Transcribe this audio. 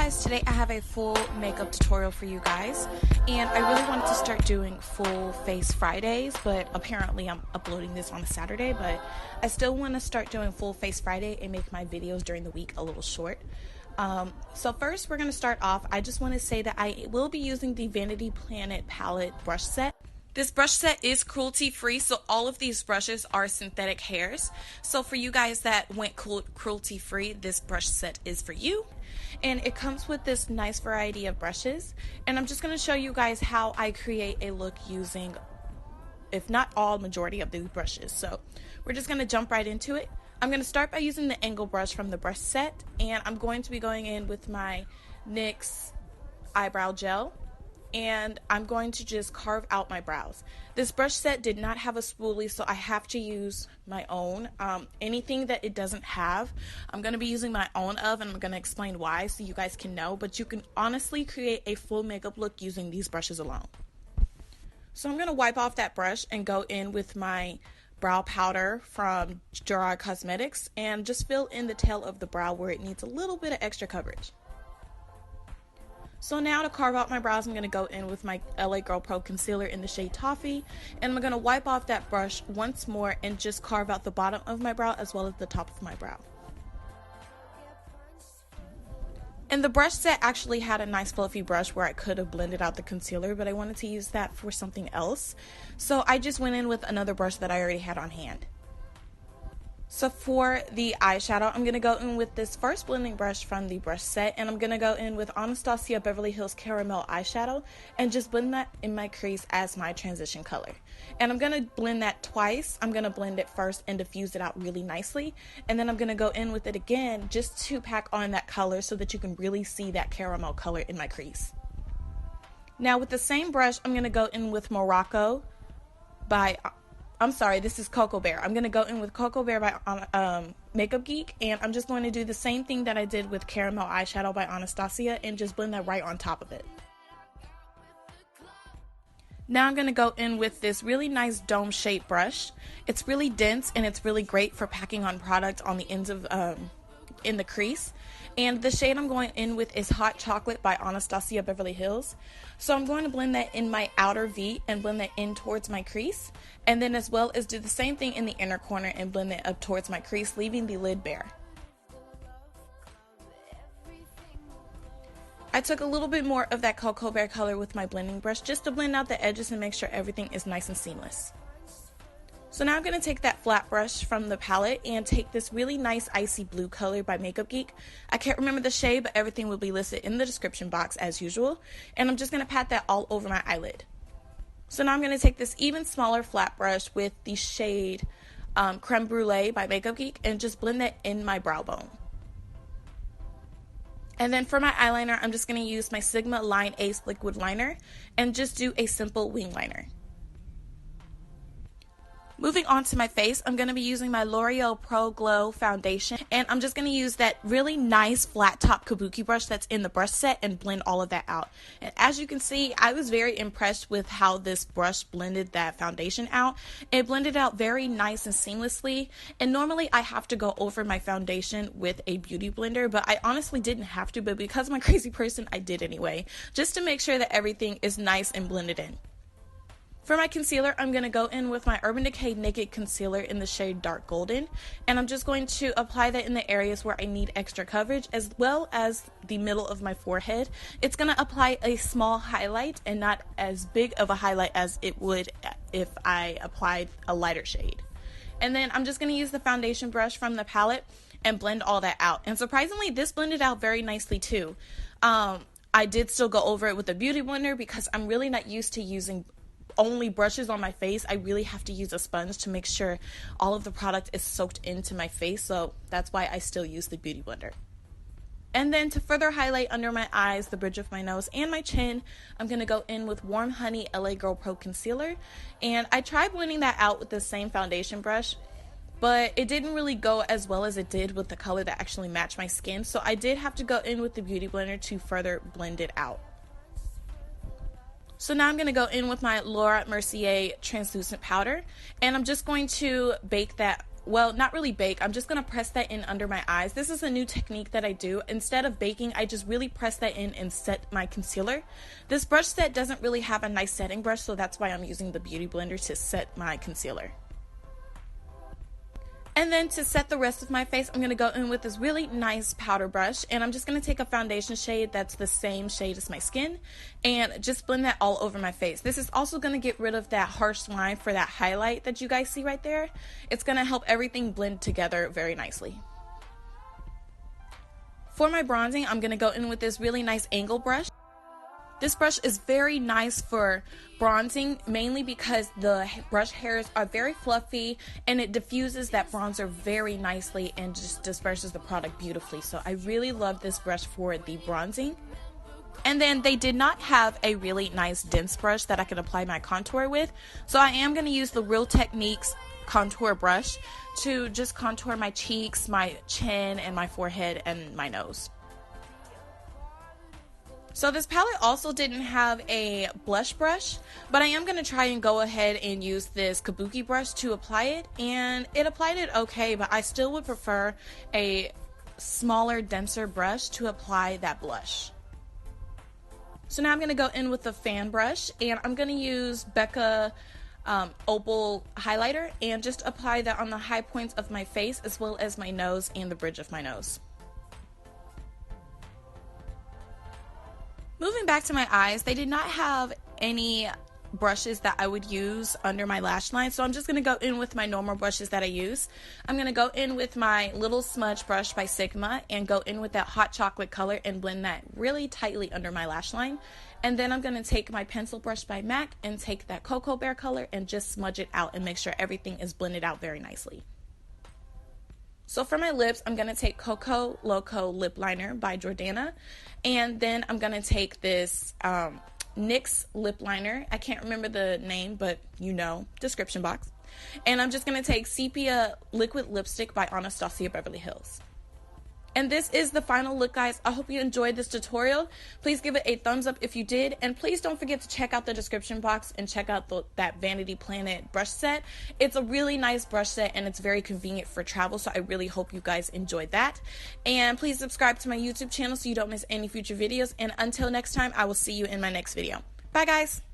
guys, today I have a full makeup tutorial for you guys, and I really wanted to start doing full face Fridays, but apparently I'm uploading this on a Saturday, but I still want to start doing full face Friday and make my videos during the week a little short. So first we're going to start off. I just want to say that I will be using the Vanity Planet Palette brush set. This brush set is cruelty free, so all of these brushes are synthetic hairs. So for you guys that went cruelty free, this brush set is for you. And it comes with this nice variety of brushes. And I'm just going to show you guys how I create a look using, if not all, majority of these brushes. So we're just going to jump right into it. I'm going to start by using the angle brush from the brush set. And I'm going to be going in with my NYX eyebrow gel. And I'm going to just carve out my brows. This brush set did not have a spoolie, so I have to use my own. Anything that it doesn't have, I'm going to be using my own of, and I'm going to explain why so you guys can know. But you can honestly create a full makeup look using these brushes alone. So I'm going to wipe off that brush and go in with my brow powder from Gerard Cosmetics and just fill in the tail of the brow where it needs a little bit of extra coverage. So now to carve out my brows, I'm going to go in with my LA Girl Pro Concealer in the shade Toffee, and I'm going to wipe off that brush once more and just carve out the bottom of my brow as well as the top of my brow. And the brush set actually had a nice fluffy brush where I could have blended out the concealer, but I wanted to use that for something else. So I just went in with another brush that I already had on hand. So for the eyeshadow, I'm going to go in with this first blending brush from the brush set, and I'm going to go in with Anastasia Beverly Hills Caramel eyeshadow and just blend that in my crease as my transition color. And I'm going to blend that twice. I'm going to blend it first and diffuse it out really nicely, and then I'm going to go in with it again just to pack on that color so that you can really see that caramel color in my crease. Now with the same brush, I'm going to go in with this is Coco Bear. I'm going to go in with Coco Bear by Makeup Geek, and I'm just going to do the same thing that I did with Caramel Eyeshadow by Anastasia and just blend that right on top of it. Now I'm going to go in with this really nice dome shaped brush. It's really dense and it's really great for packing on product on the ends of in the crease. And the shade I'm going in with is Hot Chocolate by Anastasia Beverly Hills. So I'm going to blend that in my outer V and blend that in towards my crease. And then as well as do the same thing in the inner corner and blend it up towards my crease, leaving the lid bare. I took a little bit more of that Cocoa Bear color with my blending brush just to blend out the edges and make sure everything is nice and seamless. So now I'm going to take that flat brush from the palette and take this really nice icy blue color by Makeup Geek. I can't remember the shade, but everything will be listed in the description box as usual. And I'm just going to pat that all over my eyelid. So now I'm going to take this even smaller flat brush with the shade Creme Brulee by Makeup Geek and just blend that in my brow bone. And then for my eyeliner, I'm just going to use my Sigma Line Ace liquid liner and just do a simple wing liner. Moving on to my face, I'm going to be using my L'Oreal Pro Glow foundation, and I'm just going to use that really nice flat top kabuki brush that's in the brush set and blend all of that out. And as you can see, I was very impressed with how this brush blended that foundation out. It blended out very nice and seamlessly, and normally I have to go over my foundation with a beauty blender, but I honestly didn't have to, but because I'm a crazy person, I did anyway, just to make sure that everything is nice and blended in. For my concealer, I'm going to go in with my Urban Decay Naked Concealer in the shade Dark Golden, and I'm just going to apply that in the areas where I need extra coverage as well as the middle of my forehead. It's going to apply a small highlight and not as big of a highlight as it would if I applied a lighter shade. And then I'm just going to use the foundation brush from the palette and blend all that out. And surprisingly, this blended out very nicely too. I did still go over it with a beauty blender because I'm really not used to using only brushes on my face. I really have to use a sponge to make sure all of the product is soaked into my face, so that's why I still use the beauty blender. And then to further highlight under my eyes, the bridge of my nose, and my chin, I'm going to go in with Warm Honey LA Girl Pro Concealer, and I tried blending that out with the same foundation brush, but it didn't really go as well as it did with the color that actually matched my skin, so I did have to go in with the beauty blender to further blend it out. So now I'm going to go in with my Laura Mercier translucent powder, and I'm just going to bake that well, not really bake. I'm just going to press that in under my eyes. This is a new technique that I do. Instead of baking, I just really press that in and set my concealer. This brush set doesn't really have a nice setting brush, so that's why I'm using the Beauty Blender to set my concealer. And then to set the rest of my face, I'm going to go in with this really nice powder brush, and I'm just going to take a foundation shade that's the same shade as my skin and just blend that all over my face. This is also going to get rid of that harsh line for that highlight that you guys see right there. It's going to help everything blend together very nicely. For my bronzing, I'm going to go in with this really nice angle brush. This brush is very nice for bronzing, mainly because the brush hairs are very fluffy and it diffuses that bronzer very nicely and just disperses the product beautifully. So I really love this brush for the bronzing. And then they did not have a really nice dense brush that I could apply my contour with. So I am going to use the Real Techniques contour brush to just contour my cheeks, my chin, and my forehead and my nose. So this palette also didn't have a blush brush, but I am going to try and go ahead and use this kabuki brush to apply it, and it applied it okay, but I still would prefer a smaller, denser brush to apply that blush. So now I'm going to go in with the fan brush, and I'm going to use Becca Opal highlighter and just apply that on the high points of my face as well as my nose and the bridge of my nose. Moving back to my eyes, they did not have any brushes that I would use under my lash line, so I'm just going to go in with my normal brushes that I use. I'm going to go in with my little smudge brush by Sigma and go in with that hot chocolate color and blend that really tightly under my lash line. And then I'm going to take my pencil brush by MAC and take that Cocoa Bear color and just smudge it out and make sure everything is blended out very nicely. So for my lips, I'm going to take Coco Loco Lip Liner by Jordana, and then I'm going to take this NYX lip liner. I can't remember the name, but you know, description box. And I'm just going to take Sepia Liquid Lipstick by Anastasia Beverly Hills. And this is the final look, guys. I hope you enjoyed this tutorial. Please give it a thumbs up if you did, and please don't forget to check out the description box and check out that Vanity Planet brush set. It's a really nice brush set and it's very convenient for travel, so I really hope you guys enjoyed that. And please subscribe to my YouTube channel so you don't miss any future videos, and until next time, I will see you in my next video. Bye, guys.